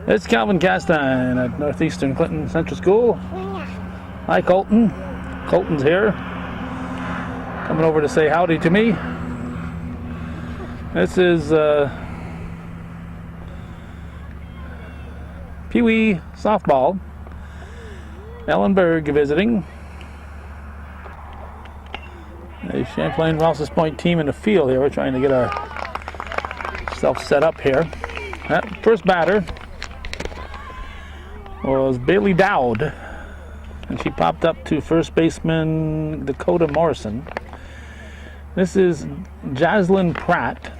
It's Calvin Castine at Northeastern Clinton Central School. Hi, Colton. Colton's here, coming over to say howdy to me. This is Pee Wee softball. Ellenburg visiting. The Champlain-Rouses Point team in the field here. We're trying to get ourselves set up here. That first batter was Bailey Dowd, and she popped up to first baseman Dakota Morrison. This is Jaslyn Pratt.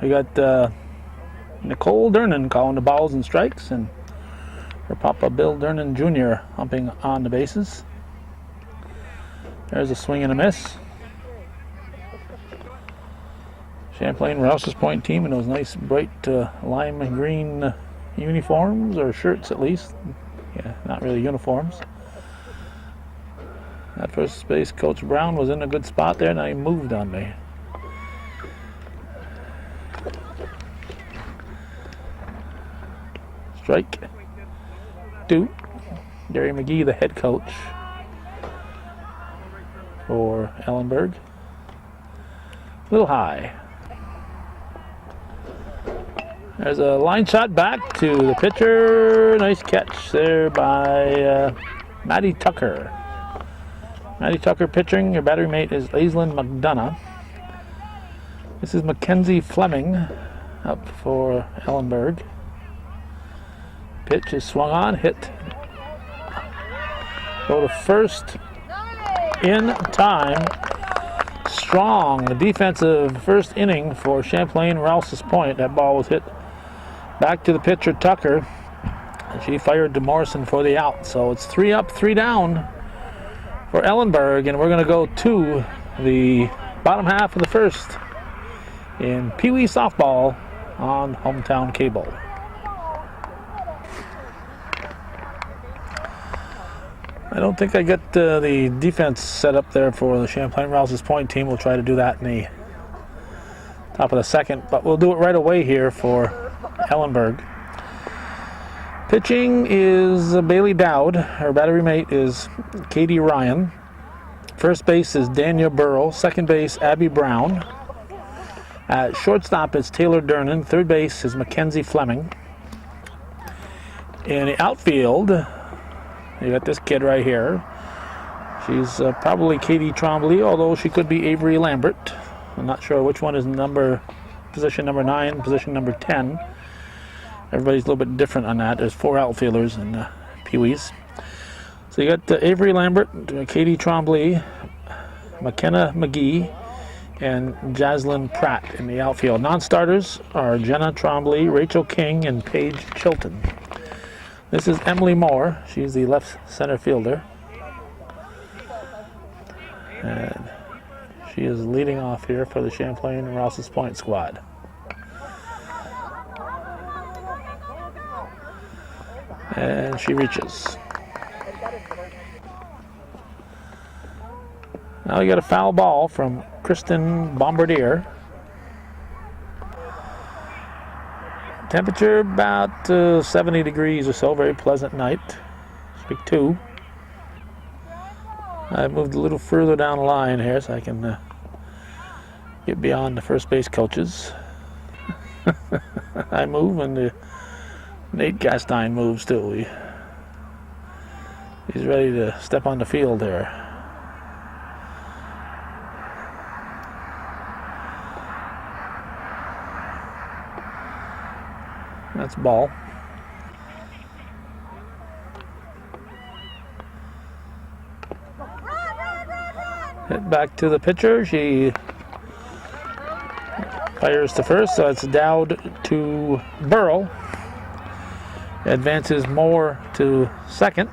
We got Nicole Dernan calling the balls and strikes, and her papa Bill Dernan Jr. humping on the bases. There's a swing and a miss. Champlain-Rouses Point team in those nice bright lime and green uniforms, or shirts at least. Yeah, not really uniforms. At first base, Coach Brown was in a good spot there, and he moved on me. Strike. 2. Gary McGee, the head coach for Ellenburg. A little high. There's a line shot back to the pitcher. Nice catch there by Maddie Tucker. Maddie Tucker pitching. Her battery mate is Aislinn McDonough. This is Mackenzie Fleming up for Ellenburg. Pitch is swung on, hit. Go to first in time. Strong defensive first inning for Champlain-Rouses Point. That ball was hit back to the pitcher Tucker, and she fired to Morrison for the out. So it's 3 up, 3 down for Ellenburg, and we're going to go to the bottom half of the first in Pee Wee softball on Hometown Cable. I don't think I got the defense set up there for the Champlain-Rouses Point team. We'll try to do that in the top of the second, but we'll do it right away here for Ellenburg. Pitching is Bailey Dowd. Her battery mate is Katie Ryan. First base is Daniel Burrow. Second base, Abby Brown. At shortstop is Taylor Dernan. Third base is Mackenzie Fleming. In the outfield, you got this kid right here. She's probably Katie Trombley, although she could be Avery Lambert. I'm not sure which one is position number 9, position number 10. Everybody's a little bit different on that. There's 4 outfielders in Pee Wee's. So you got Avery Lambert, Katie Trombley, McKenna McGee, and Jaslyn Pratt in the outfield. Non-starters are Jenna Trombley, Rachel King, and Paige Chilton. This is Emily Moore. She's the left center fielder. And she is leading off here for the Champlain-Rouses Point squad. And she reaches. Now we got a foul ball from Kristen Bombardier. Temperature about 70 degrees or so, very pleasant night. Speak 2. I moved a little further down the line here so I can get beyond the first base coaches. I move, and Nate Castine moves too. He's ready to step on the field there. That's ball. Hit back to the pitcher. She fires to first, so it's Dowd to Burrow. Advances Moore to second.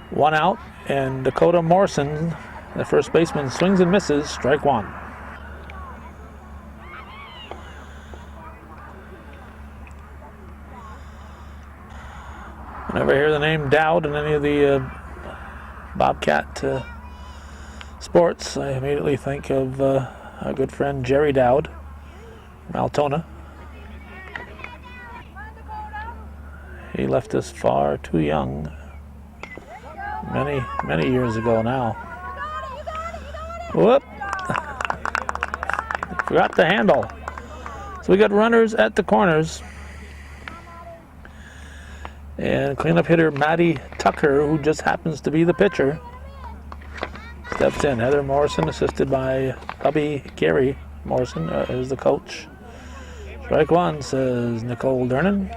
1 out, and Dakota Morrison, the first baseman, swings and misses. Strike 1. Whenever I hear the name Dowd in any of the Bobcat sports, I immediately think of our good friend Jerry Dowd, from Altona. He left us far too young. Many years ago now. Whoop! Forgot the handle. So we got runners at the corners. And cleanup hitter Maddie Tucker, who just happens to be the pitcher, steps in. Heather Morrison, assisted by hubby Gary Morrison, is the coach. Strike one, says Nicole Dernan.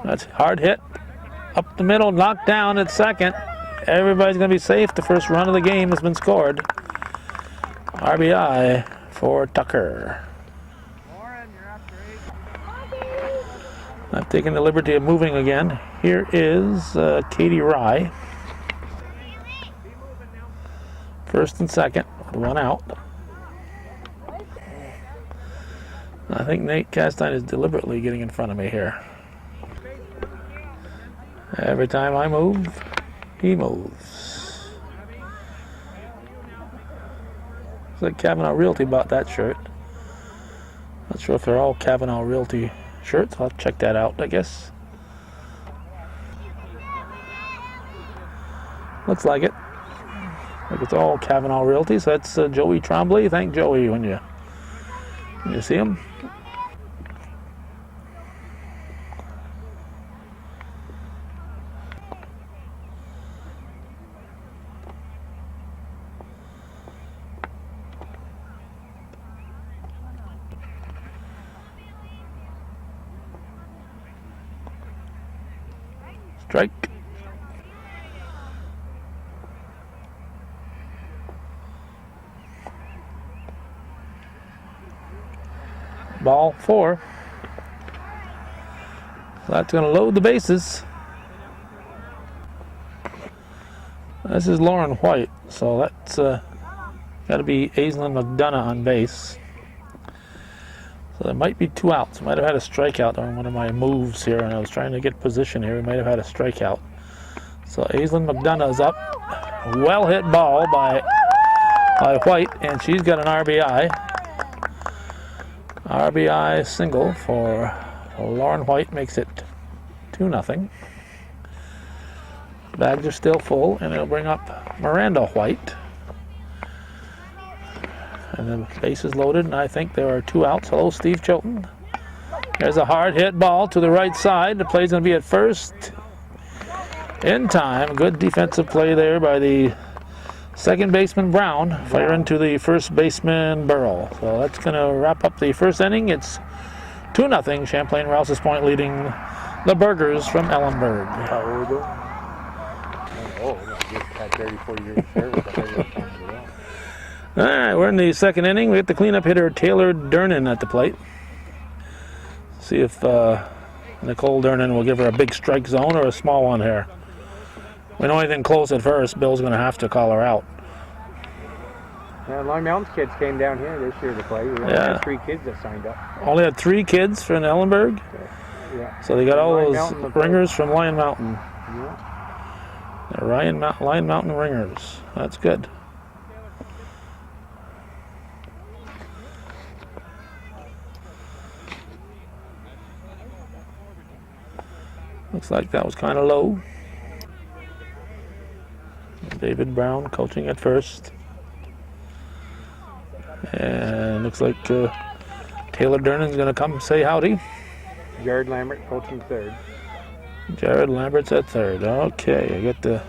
That's hard hit. Up the middle, knocked down at second. Everybody's going to be safe. The first run of the game has been scored. RBI for Tucker. I've taken the liberty of moving again. Here is Katie Rye. First and second, with one out. I think Nate Castine is deliberately getting in front of me here. Every time I move, he moves. Looks like Kavanaugh Realty bought that shirt. Not sure if they're all Kavanaugh Realty shirts. I'll check that out, I guess. Looks like it. Like it's all Kavanaugh Realty. So that's Joey Trombley. Thank Joey when you see him. Strike. Ball 4. So that's going to load the bases. This is Lauren White, so that's got to be Aislinn McDonough on base. So there might be 2 outs. Might have had a strikeout on one of my moves here, and I was trying to get position here. We might have had a strikeout. So Aislinn McDonough is up. Well hit ball by White, and she's got an RBI. RBI single for Lauren White makes it 2-0. Bags are still full, and it'll bring up Miranda White. And the base is loaded, and I think there are 2 outs. Hello, Steve Chilton. There's a hard hit ball to the right side. The play's going to be at first in time. Good defensive play there by the second baseman Brown, firing to the first baseman Burrell. So that's going to wrap up the first inning. It's 2-0. Champlain-Rouses Point leading the Burgers from Ellenburg. How old are we doing? Oh, just had 34 years service. All right, we're in the second inning. We get the cleanup hitter Taylor Dernan at the plate. See if Nicole Dernan will give her a big strike zone or a small one here. We know anything close at first, Bill's going to have to call her out. Yeah, Long Mountain's kids came down here this year to play. We only had 3 kids that signed up. Only had 3 kids from Ellenburg? Yeah. So they got all those ringers from Lion Mountain. Yeah. The Lion Mountain ringers. That's good. Looks like that was kind of low. David Brown coaching at first. And looks like Taylor Dernan's going to come say howdy. Jared Lambert coaching third. Jared Lambert's at third. Okay, I got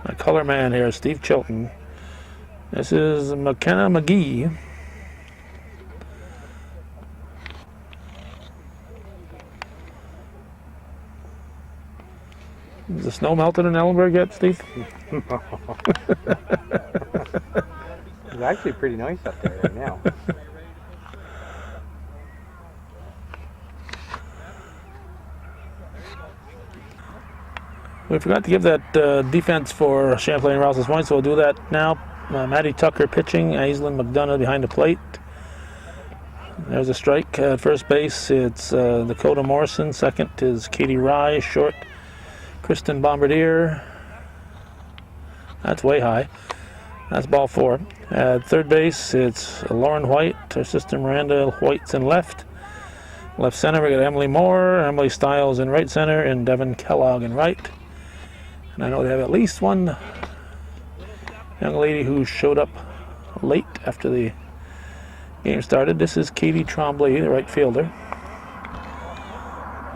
my color man here, Steve Chilton. This is McKenna McGee. Is the snow melted in Ellenburg yet, Steve? It's actually pretty nice up there right now. We forgot to give that defense for Champlain-Rouses Point, so we'll do that now. Maddie Tucker pitching, Aislinn McDonough behind the plate. There's a strike at first base. It's Dakota Morrison. Second is Katie Rye. Short, Kristen Bombardier. That's way high. That's ball 4. At third base, it's Lauren White, her sister Miranda White's in left. Left center, we got Emily Moore, Emily Stiles in right center, and Devin Kellogg in right. And I know they have at least one young lady who showed up late after the game started. This is Katie Trombley, the right fielder.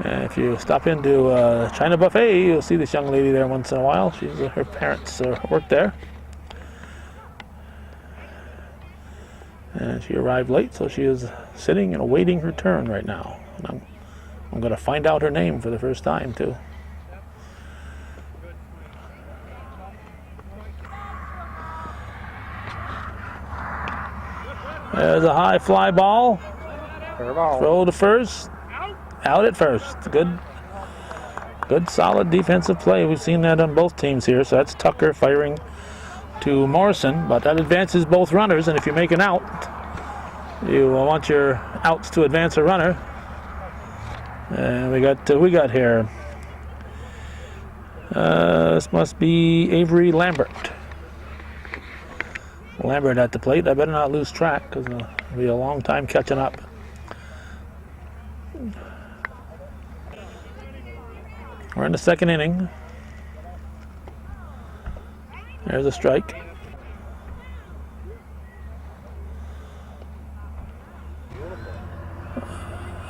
And if you stop into China Buffet, you'll see this young lady there once in a while. Her parents work there. And she arrived late, so she is sitting and awaiting her turn right now. And I'm going to find out her name for the first time, too. There's a high fly ball. Throw to first. Out at first. Good solid defensive play. We've seen that on both teams here. So that's Tucker firing to Morrison, but that advances both runners, and if you make an out, you want your outs to advance a runner. And we got here. This must be Avery Lambert. Lambert at the plate. I better not lose track because it'll be a long time catching up. We're in the second inning. There's a strike.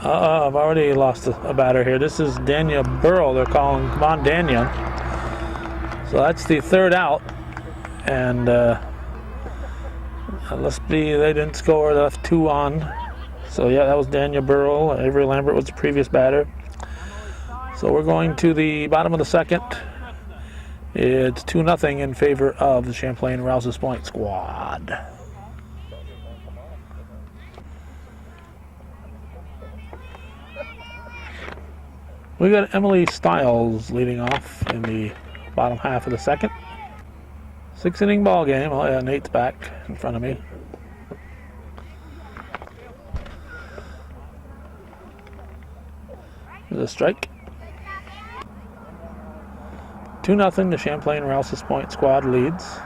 I've already lost a batter here. This is Dania Burrow. They're calling, come on, Dania. So that's the third out. And let's be, they didn't score. They left 2 on. So yeah, that was Dania Burrow. Avery Lambert was the previous batter. So we're going to the bottom of the second. It's 2-0 in favor of the Champlain-Rouses Point squad. We got Emily Stiles leading off in the bottom half of the second. 6-inning ball game. Oh yeah, Nate's back in front of me. There's a strike. 2-0, the Champlain-Rouses Point squad leads.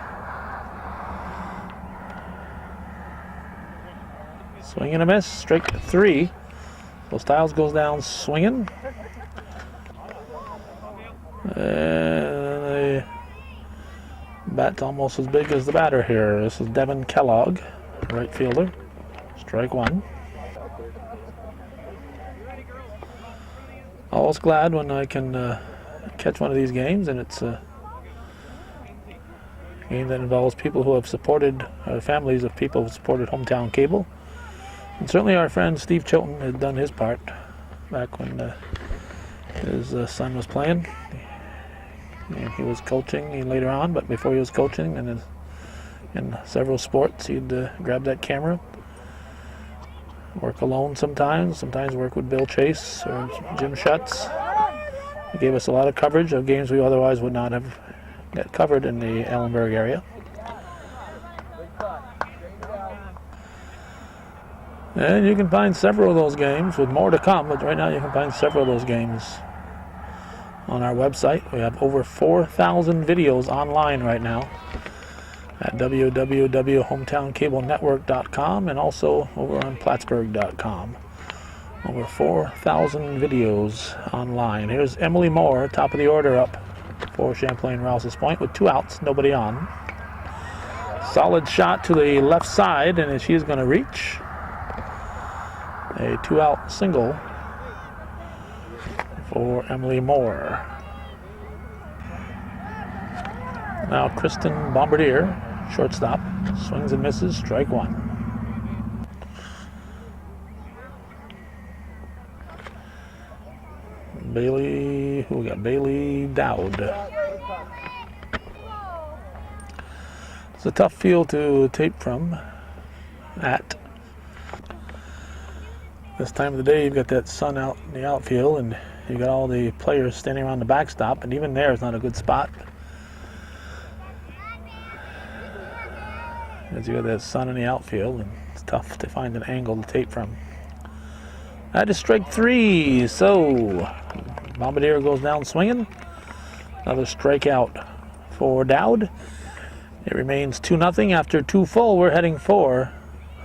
Swing and a miss, strike 3. So Stiles goes down swinging. And the bat's almost as big as the batter here. This is Devin Kellogg, right fielder. Strike 1. Always glad when I can catch one of these games, and it's a game that involves people who have supported, families of people who have supported hometown cable. And certainly our friend Steve Chilton had done his part back when his son was playing. And he was coaching later on, but before he was coaching and in several sports, he'd grab that camera, work alone sometimes work with Bill Chase or Jim Schutz. He gave us a lot of coverage of games we otherwise would not have got covered in the Ellenburg area. And you can find several of those games with more to come, but right now you can find several of those games on our website. We have over 4,000 videos online right now at www.hometowncablenetwork.com and also over on Plattsburgh.com. Over 4,000 videos online. Here's Emily Moore, top of the order up for Champlain-Rouses Point with 2 outs, nobody on. Solid shot to the left side, and she's going to reach. A 2-out single for Emily Moore. Now Kristen Bombardier, shortstop, swings and misses, strike 1. Bailey Dowd. It's a tough field to tape from at. This time of the day, you've got that sun out in the outfield, and you've got all the players standing around the backstop, and even there is not a good spot. As you got that sun in the outfield, and it's tough to find an angle to tape from. That is strike 3, so Bombardier goes down swinging. Another strikeout for Dowd. It remains 2-0 after 2 full. We're heading for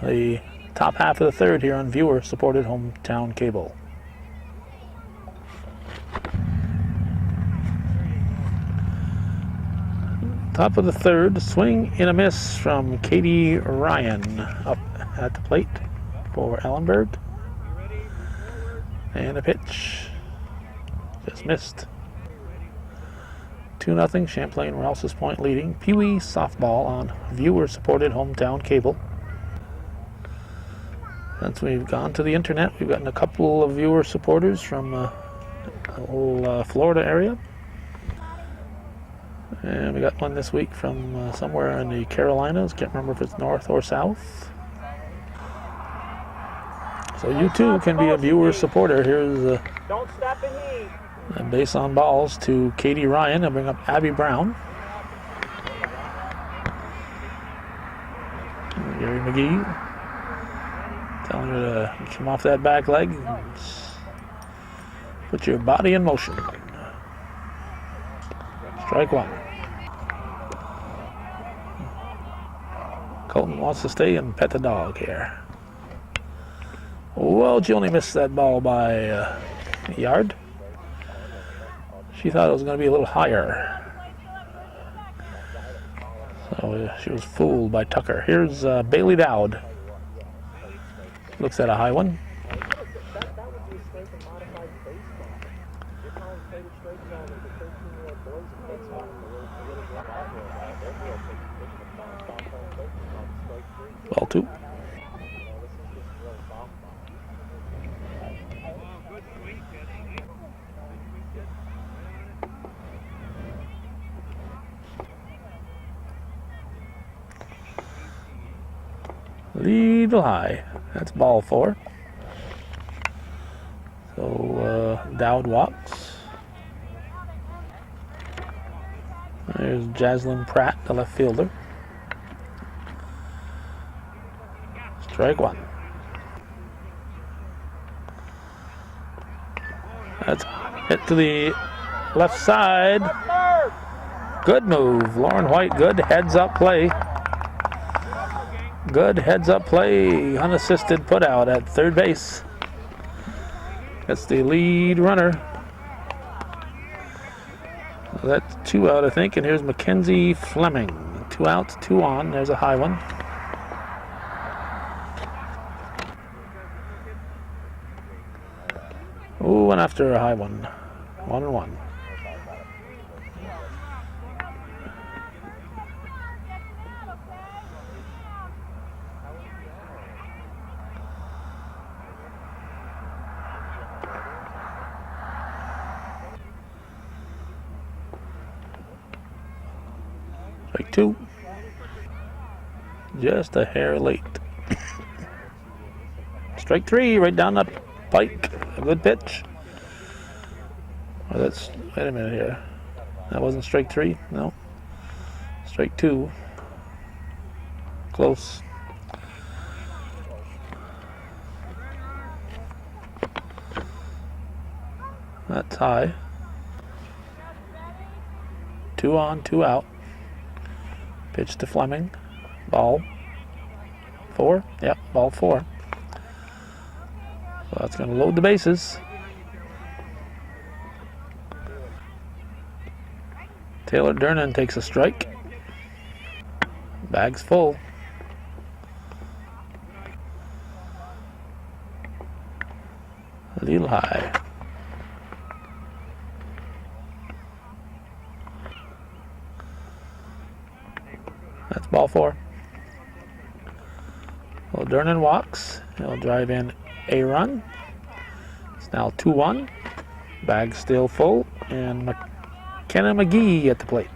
the top half of the third here on viewer-supported hometown cable. Top of the third, swing and a miss from Katie Ryan up at the plate for Ellenburg. And a pitch. Just missed. 2-0, Champlain-Rouses point leading. Pee Wee softball on viewer-supported hometown cable. Since we've gone to the internet, we've gotten a couple of viewer supporters from the whole Florida area. And we got one this week from somewhere in the Carolinas. Can't remember if it's north or south. So you too can be a viewer supporter. Here's Don't step in heat. a base on balls to Katie Ryan. I'll bring up Abby Brown. Gary McGee telling her to come off that back leg. Put your body in motion. Strike one. Colton wants to stay and pet the dog here. Well, she only missed that ball by a yard. She thought it was going to be a little higher. So she was fooled by Tucker. Here's Bailey Dowd. Looks at a high one. Ball two. Lead high. That's ball four. So Dowd walks. There's Jaslyn Pratt, the left fielder. Strike one. That's hit to the left side. Good move. Lauren White, good heads up play. Good heads up play. Unassisted put out at third base. That's the lead runner. That's 2 out, I think. And here's Mackenzie Fleming. 2 outs, 2 on. There's a high one. Ooh, went after a high one. 1-1. Strike two. Just a hair late. Strike three, right down the pike. A good pitch. Oh, that's, wait a minute here. That wasn't strike three? No. Strike two. Close. That's high. 2 on, 2 out. Pitch to Fleming. Ball 4. Yep, ball 4. So that's going to load the bases. Taylor Dernan takes a strike. Bag's full. A little high. That's ball 4. Well, Dernan walks. He'll drive in a run. It's now 2-1. Bag still full. And McKenna McGee at the plate.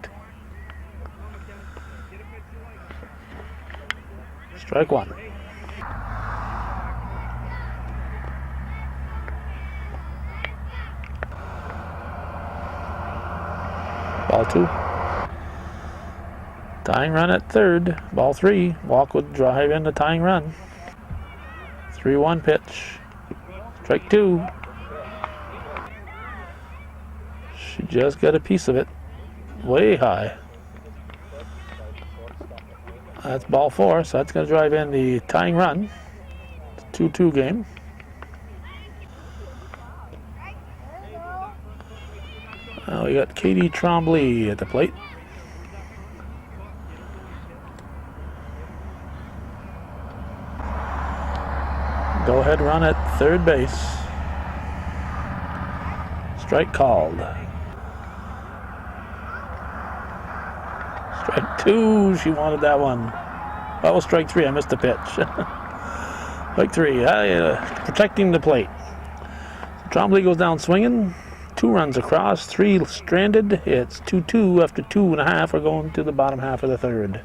Strike one. Ball 2. Tying run at third. Ball 3. Walk would drive in the tying run. 3-1 pitch. Strike 2. She just got a piece of it. Way high. That's ball 4, so that's going to drive in the tying run. It's a 2-2 game. We got Katie Trombley at the plate. Go ahead run at third base. Strike called. Strike 2, she wanted that one. That was strike 3, I missed the pitch. Strike 3, protecting the plate. Trombley goes down swinging. 2 runs across, 3 stranded. It's 2-2 after 2.5. We're going to the bottom half of the third.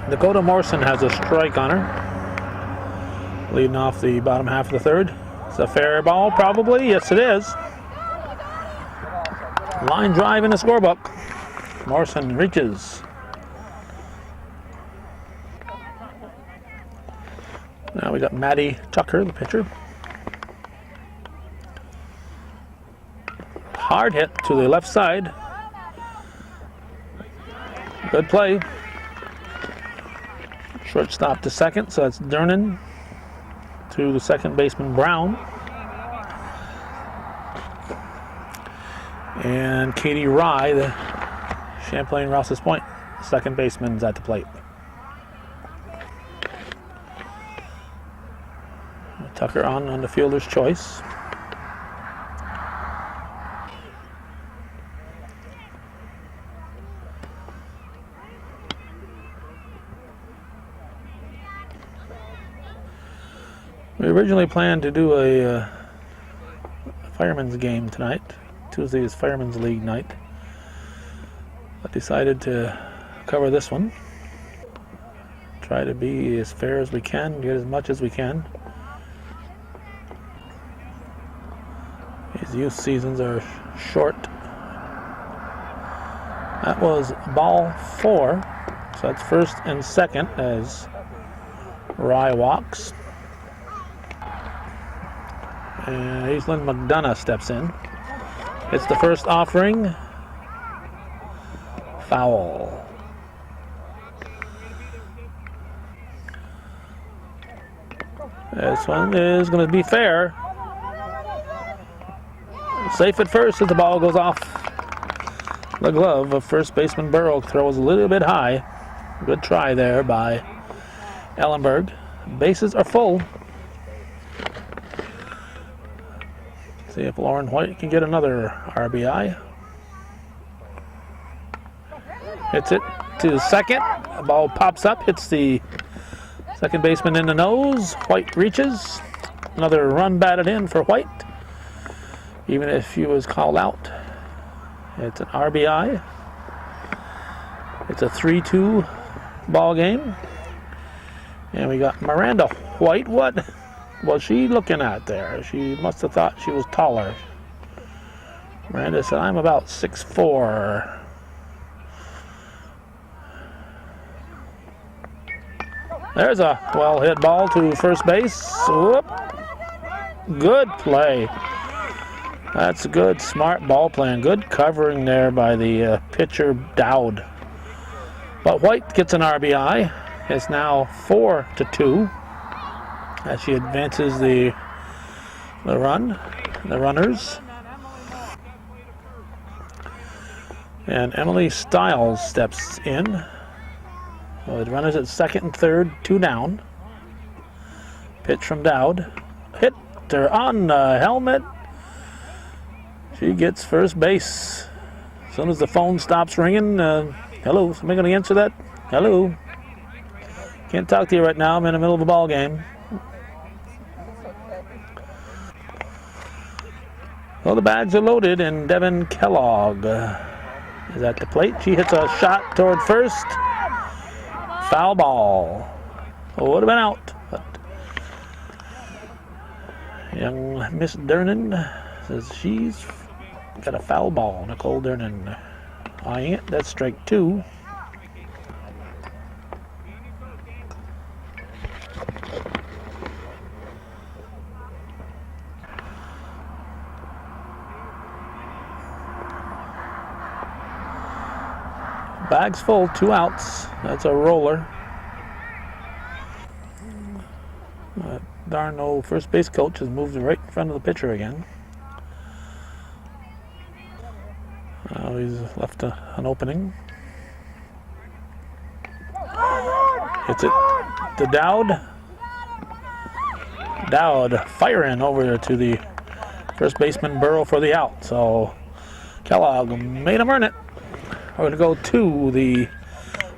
Dakota Morrison has a strike on her, leading off the bottom half of the third. It's a fair ball, probably. Yes, it is. Line drive in the scorebook. Morrison reaches. Now we got Maddie Tucker, the pitcher. Hard hit to the left side. Good play. Shortstop to second, so that's Dernan to the second baseman Brown. And Katie Rye, the Champlain-Rouses Point, second baseman's at the plate. Tucker on the fielder's choice. We originally planned to do a fireman's game tonight. Tuesday is Fireman's League night. I decided to cover this one. Try to be as fair as we can, get as much as we can. These youth seasons are short. That was ball 4, so that's first and second as Rye walks. And Aislinn McDonough steps in. It's the first offering. Foul. This one is going to be fair. Safe at first as the ball goes off the glove of first baseman Burrow. Throws a little bit high. Good try there by Ellenburg. Bases are full. See if Lauren White can get another RBI. Hits it to second. The ball pops up, hits the second baseman in the nose. White reaches. Another run batted in for White. Even if he was called out, it's an RBI. It's a 3-2 ball game. And we got Miranda White. What was she looking at there? She must have thought she was taller. Miranda said, I'm about 6'4". There's a well-hit ball to first base. Whoop. Good play. That's a good, smart ball plan. Good covering there by the pitcher, Dowd. But White gets an RBI. It's now 4-2 as she advances the runners. And Emily Stiles steps in. Well, the runners at second and third, 2 down. Pitch from Dowd. Hit her on the helmet. She gets first base. As soon as the phone stops ringing, hello, somebody gonna answer that? Hello. Can't talk to you right now, I'm in the middle of a ball game. Well, the bags are loaded and Devin Kellogg is at the plate. She hits a shot toward first. Foul ball. Oh, would have been out. But young Miss Dernan says she's got a foul ball. Nicole Dernan eyeing it. That's strike 2. Bags full, 2 outs. That's a roller. Darn old first base coach has moved right in front of the pitcher again. Now he's left an opening. Hits it to Dowd. Dowd firing over to the first baseman Burrow for the out. So Kellogg made him earn it. We're going to go to the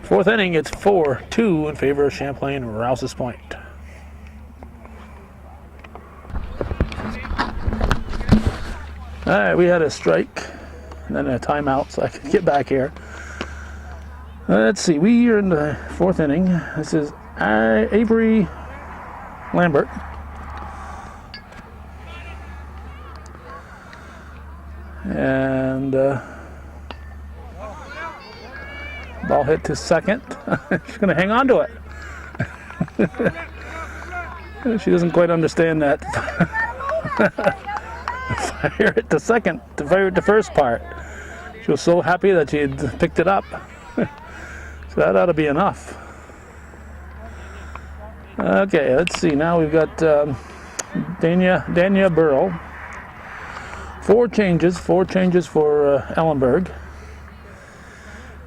4th inning. It's 4-2 in favor of Champlain-Rouses Point. All right, we had a strike and then a timeout, so I could get back here. Let's see, we are in the 4th inning. This is Avery Lambert. And ball hit to second. She's going to hang on to it. She doesn't quite understand that. Fire it to second, to fire it to first part. She was so happy that she had picked it up. So that ought to be enough. Okay, let's see. Now we've got Dania Burrow. 4 changes for Ellenburg.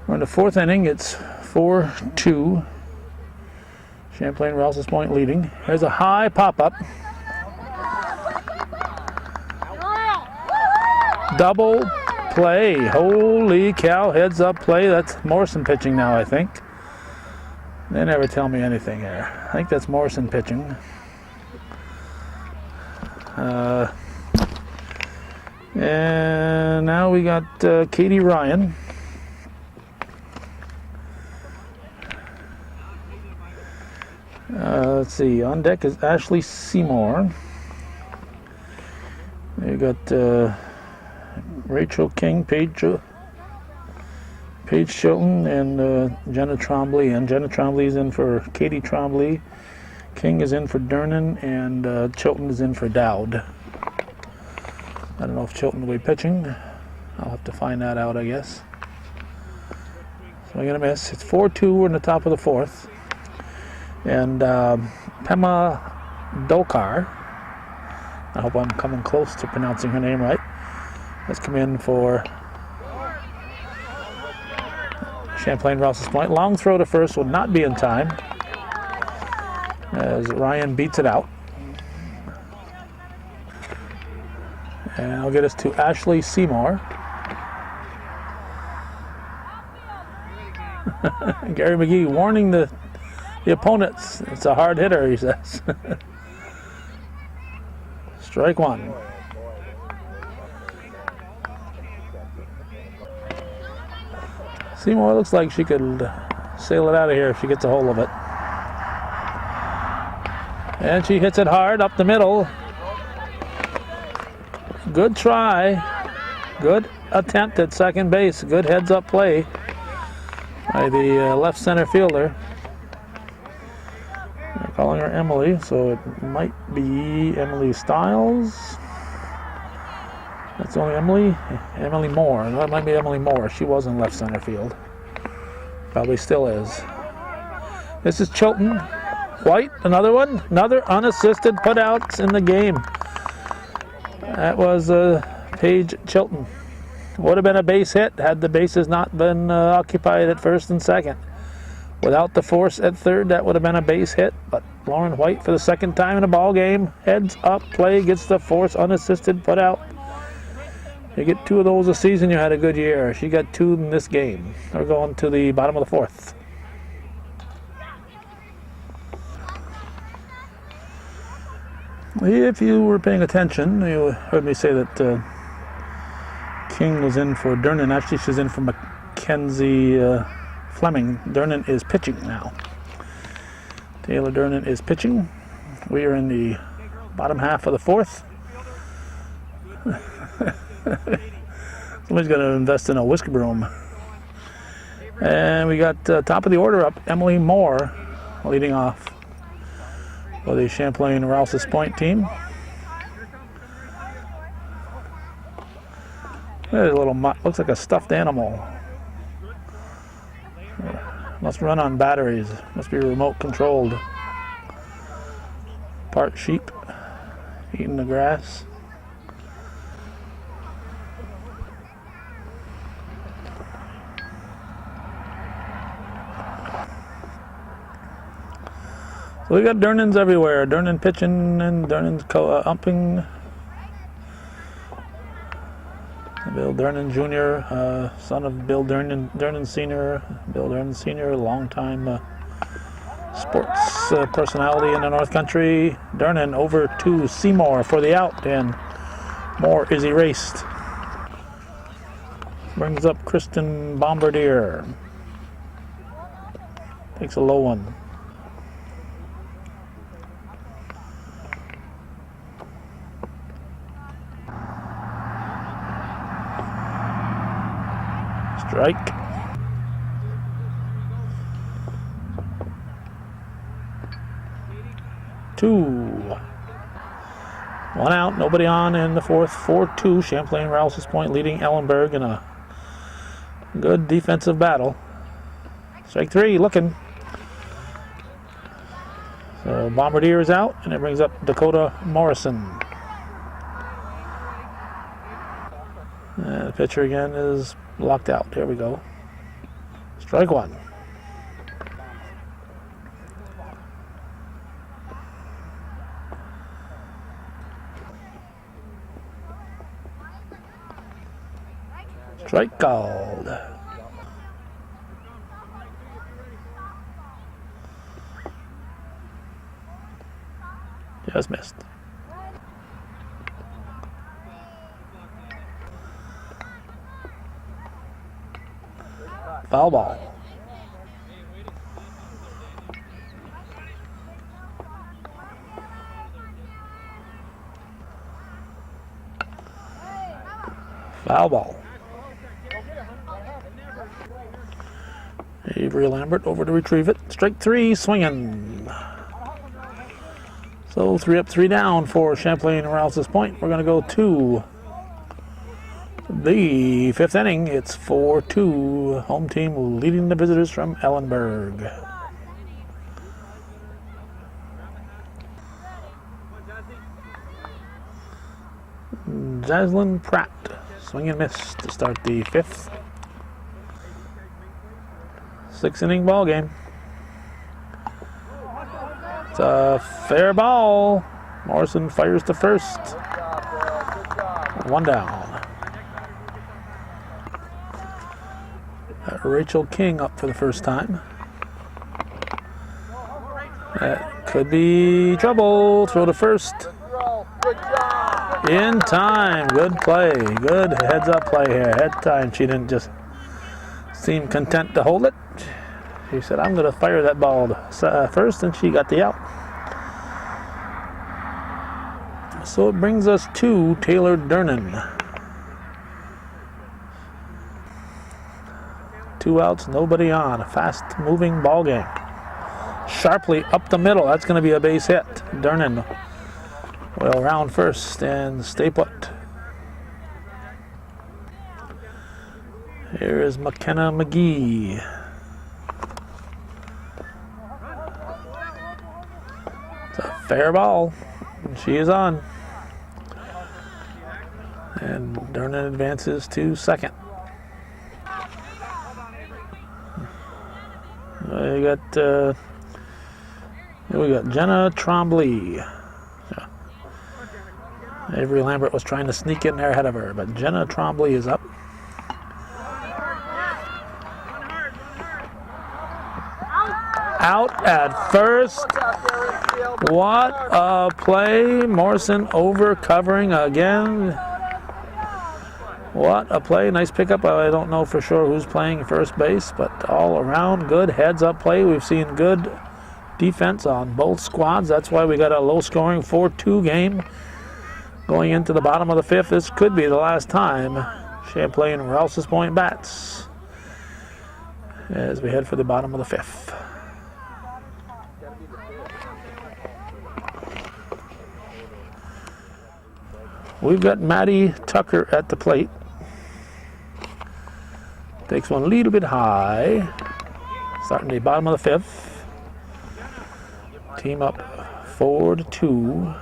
We're in the 4th inning. It's 4-2. Champlain-Rouses Point leading. There's a high pop-up. Double play. Holy cow, heads up play. That's Morrison pitching now, I think. They never tell me anything here. I think that's Morrison pitching. And now we got Katie Ryan. Let's see, on deck is Ashley Seymour. We got Rachel King, Paige Chilton, and Jenna Trombley. And Jenna Trombley is in for Katie Trombley. King is in for Dernan, and Chilton is in for Dowd. I don't know if Chilton will be pitching. I'll have to find that out, I guess. So I'm going to miss. It's 4-2. We're in the top of the 4th. And Pema Dokar, I hope I'm coming close to pronouncing her name right, has come in for Champlain-Rouses Point. Long throw to first will not be in time as Ryan beats it out. And I'll get us to Ashley Seymour. Gary McGee warning the opponents. It's a hard hitter, he says. Strike 1. Seymour looks like she could sail it out of here if she gets a hold of it. And she hits it hard up the middle. Good try. Good attempt at second base. Good heads-up play by the left center fielder. They're calling her Emily, so it might be Emily Stiles. That's only Emily Moore. No, it might be Emily Moore. She was in left center field. Probably still is. This is Chilton. White, another one. Another unassisted putouts in the game. That was Paige Chilton. Would have been a base hit had the bases not been occupied at first and second. Without the force at third, that would have been a base hit. But Lauren White, for the second time in a ball game, heads up play, gets the force unassisted put out. You get 2 of those a season, you had a good year. She got 2 in this game. We're going to the bottom of the 4th. If you were paying attention, you heard me say that King was in for Dernan. Actually, she's in for Mackenzie Fleming. Dernan is pitching now. Taylor Dernan is pitching. We are in the bottom half of the 4th. Somebody's got to invest in a whisker broom. And we got top of the order up, Emily Moore leading off for the Champlain-Rouses Point team. There's a little mutt, looks like a stuffed animal. Must run on batteries. Must be remote controlled. Part sheep eating the grass. So we got Durnans everywhere. Durnan pitching and Durnan's umping. Bill Durnan Jr., son of Bill Durnan Sr. Bill Durnan Sr., longtime sports personality in the North Country. Durnan over to Seymour for the out, and Moore is erased. Brings up Kristen Bombardier. Takes a low one. Strike. Two. One out, nobody on in the fourth. 4-2. Champlain-Rouses point leading Ellenburg in a good defensive battle. Strike three, looking. So Bombardier is out, and it brings up Dakota Morrison. And the pitcher again is locked out. Here we go. Strike one. Strike called. Just missed. Foul ball. Foul ball. Avery Lambert over to retrieve it. Strike three, swinging. So 3 up, 3 down for Champlain-Rouses point. We're going to go to the fifth inning. It's 4-2. Home team leading the visitors from Ellenburg. Jaslyn Pratt, swing and miss to start the fifth. 6-inning ball game. It's a fair ball. Morrison fires to first. 1 down. Rachel King up for the first time. That could be trouble. Throw to first. In time. Good play. Good heads-up play here. Head time. She didn't just seem content to hold it. She said, I'm going to fire that ball to first, and she got the out. So it brings us to Taylor Durnan. 2 outs, nobody on. A fast-moving ball game. Sharply up the middle. That's going to be a base hit. Durnan will round first and stay put. Here is McKenna McGee. It's a fair ball. She is on. And Durnan advances to second. We got Jenna Trombley. Yeah. Avery Lambert was trying to sneak in there ahead of her, but Jenna Trombley is up. Out at first. What a play. Morrison over covering again. What a play. Nice pickup. I don't know for sure who's playing first base, but all around good heads-up play. We've seen good defense on both squads. That's why we got a low-scoring 4-2 game going into the bottom of the fifth. This could be the last time Champlain-Rouses point bats as we head for the bottom of the fifth. We've got Maddie Tucker at the plate. Takes one a little bit high. Starting the bottom of the 5th. Team up 4-2.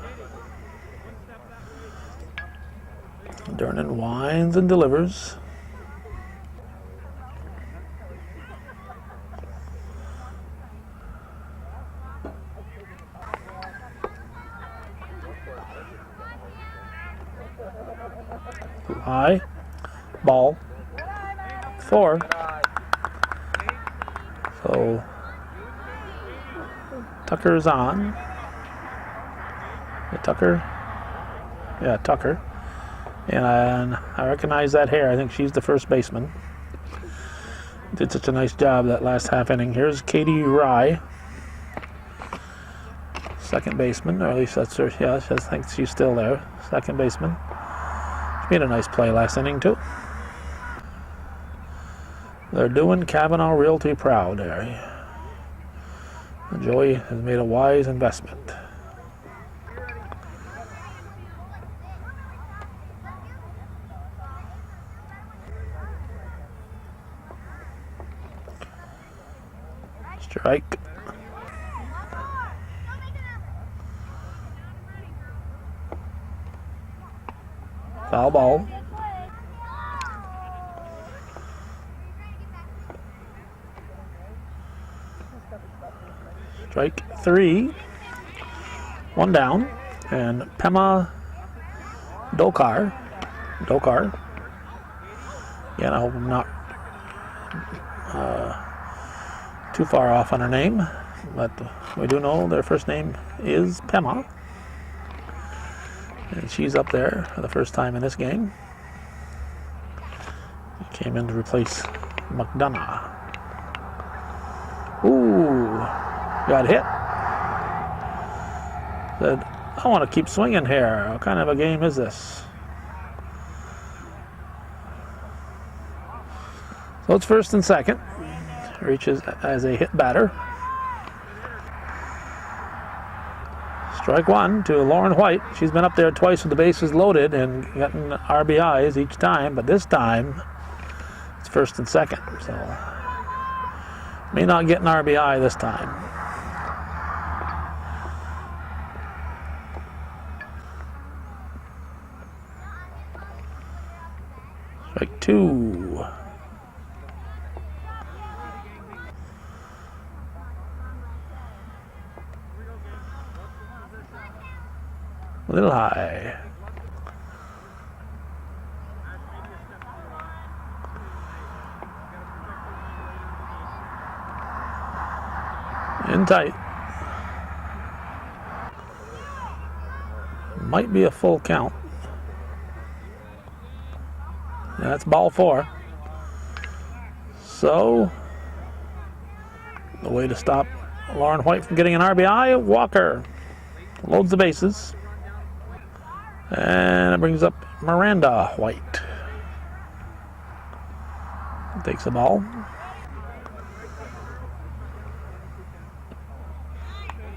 Dernan winds and delivers. High. Ball. 4. So Tucker is on. Tucker. Yeah, Tucker. And I recognize that hair. I think she's the first baseman. Did such a nice job that last half inning. Here's Katie Rye, second baseman, or at least that's her. Yeah, I think she's still there. Second baseman. She made a nice play last inning too. They're doing Kavanaugh Realty proud, Harry. Joey has made a wise investment. Strike. Foul ball. Strike 3. 1 down. And Pema Dokar. Again, I hope I'm not too far off on her name, but we do know their first name is Pema, and she's up there for the first time in this game. Came in to replace McDonough. Ooh, got hit. Said, I want to keep swinging here. What kind of a game is this? So it's first and second. Reaches as a hit batter. Strike 1 to Lauren White. She's been up there twice with the bases loaded and gotten RBIs each time, but this time it's first and second. So may not get an RBI this time. Strike 2. A little high. In tight. Might be a full count. Yeah, that's ball 4. So, the way to stop Lauren White from getting an RBI, Walker loads the bases. And it brings up Miranda White. Takes the ball.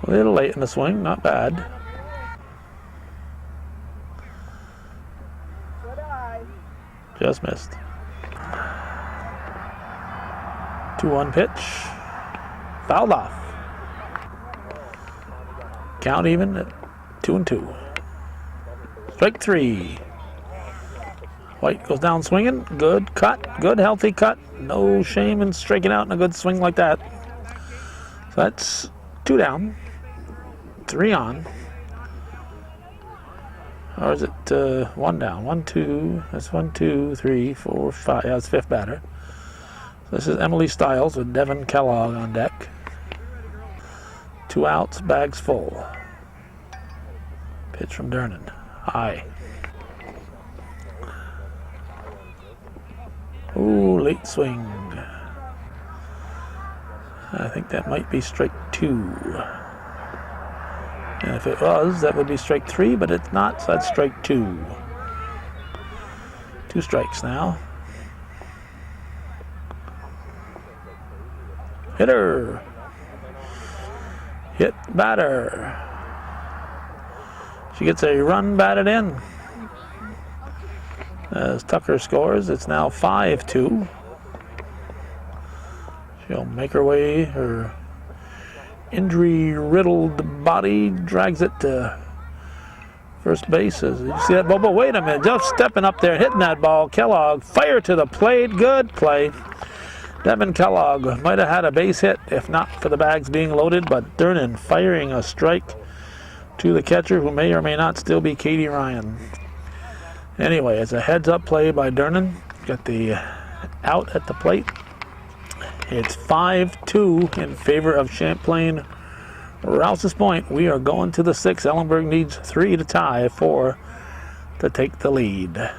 A little late in the swing, not bad. Just missed. 2-1 pitch. Fouled off. Count even at 2-2. Strike 3. White goes down swinging. Good cut. Good healthy cut. No shame in striking out in a good swing like that. So that's 2 down. 3 on. Or is it 1 down? 1, 2. That's 1, 2, 3, 4, 5. Yeah, it's 5th batter. So this is Emily Stiles with Devin Kellogg on deck. 2 outs, bags full. Pitch from Dernan. High. Ooh, late swing. I think that might be strike 2. And if it was, that would be strike 3, but it's not, so that's strike 2. 2 strikes now. Hitter. Hit batter. She gets a run batted in. As Tucker scores, it's now 5-2. She'll make her way. Her injury-riddled body drags it to first base. You see that, Bobo? Wait a minute. Just stepping up there, hitting that ball. Kellogg, fire to the plate. Good play. Devin Kellogg might have had a base hit if not for the bags being loaded, but Durnan firing a strike to the catcher, who may or may not still be Katie Ryan. Anyway, it's a heads-up play by Durnan. Got the out at the plate. It's 5-2 in favor of Champlain-Rouses Point. We are going to the 6th. Ellenburg needs 3 to tie, 4 to take the lead.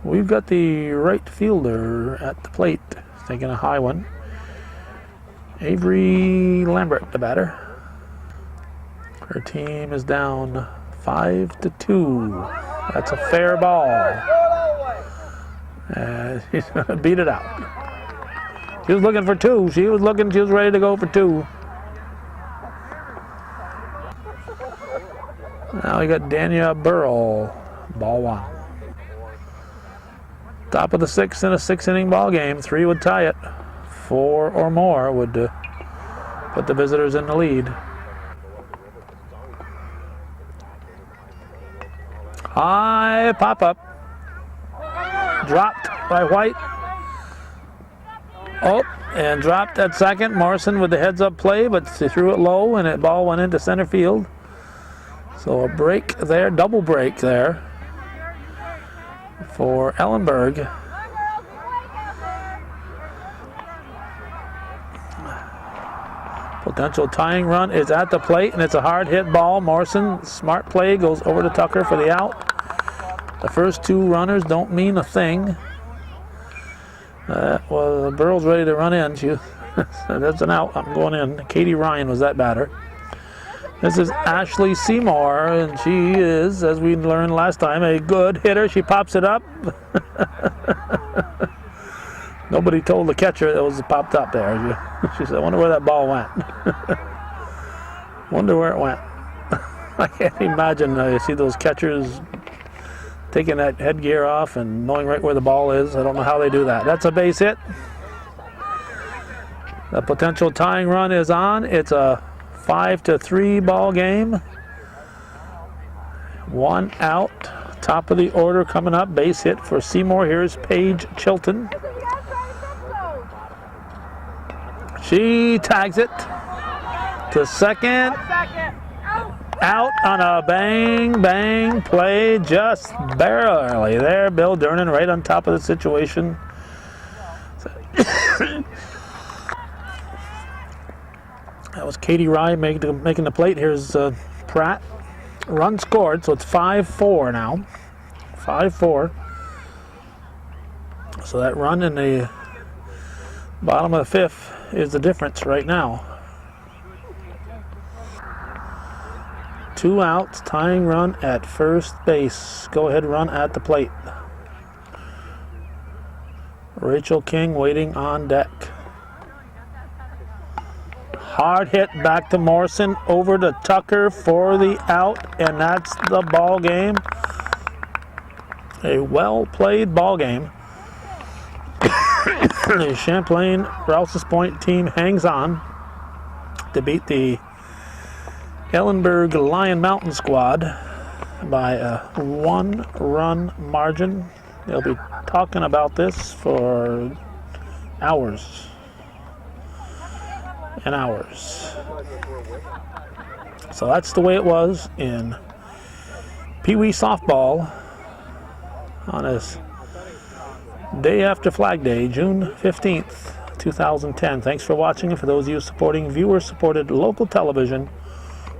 We've got the right fielder at the plate, taking a high one. Avery Lambert, the batter. Her team is down 5-2. That's a fair ball. She's gonna beat it out. She was looking for 2. She was ready to go for 2. Now we got Dania Burrell, ball 1. Top of the 6th in a 6-inning ball game. 3 would tie it. 4 or more would put the visitors in the lead. High pop-up. Dropped by White. Oh, and dropped at second. Morrison with the heads-up play, but she threw it low, and that ball went into center field. So a break there, double break there for Ellenburg. Potential tying run is at the plate, and it's a hard hit ball. Morrison, smart play, goes over to Tucker for the out. The first 2 runners don't mean a thing. Well, Burrell's ready to run in. That's an out. I'm going in. Katie Ryan was that batter. This is Ashley Seymour, and she is, as we learned last time, a good hitter. She pops it up. Nobody told the catcher it was popped up there. She said, I wonder where that ball went. Wonder where it went. I can't imagine. You see those catchers taking that headgear off and knowing right where the ball is. I don't know how they do that. That's a base hit. The potential tying run is on. It's a 5-3 ball game. 1 out. Top of the order coming up. Base hit for Seymour. Here's Paige Chilton. She tags it to second. Out on a bang play, just barely there. Bill Durnan right on top of the situation. That was Katie Rye making the plate. Here's Pratt. Run scored, so it's 5-4 now. 5-4. So that run in the bottom of the 5th is the difference right now. 2 outs, tying run at first base. Go ahead, run at the plate. Rachel King waiting on deck. Hard hit back to Morrison, over to Tucker for the out, and that's the ball game. A well-played ball game. The Champlain-Rouses Point team hangs on to beat the Ellenburg Lion Mountain squad by a 1-run margin. They'll be talking about this for hours and hours. So that's the way it was in Pee Wee softball on this day after Flag Day, June 15th, 2010. Thanks for watching, and for those of you supporting viewer-supported local television,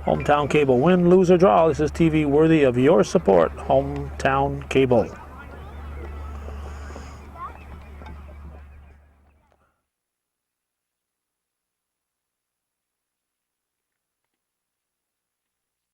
Hometown Cable. Win, lose, or draw, this is TV worthy of your support. Hometown Cable.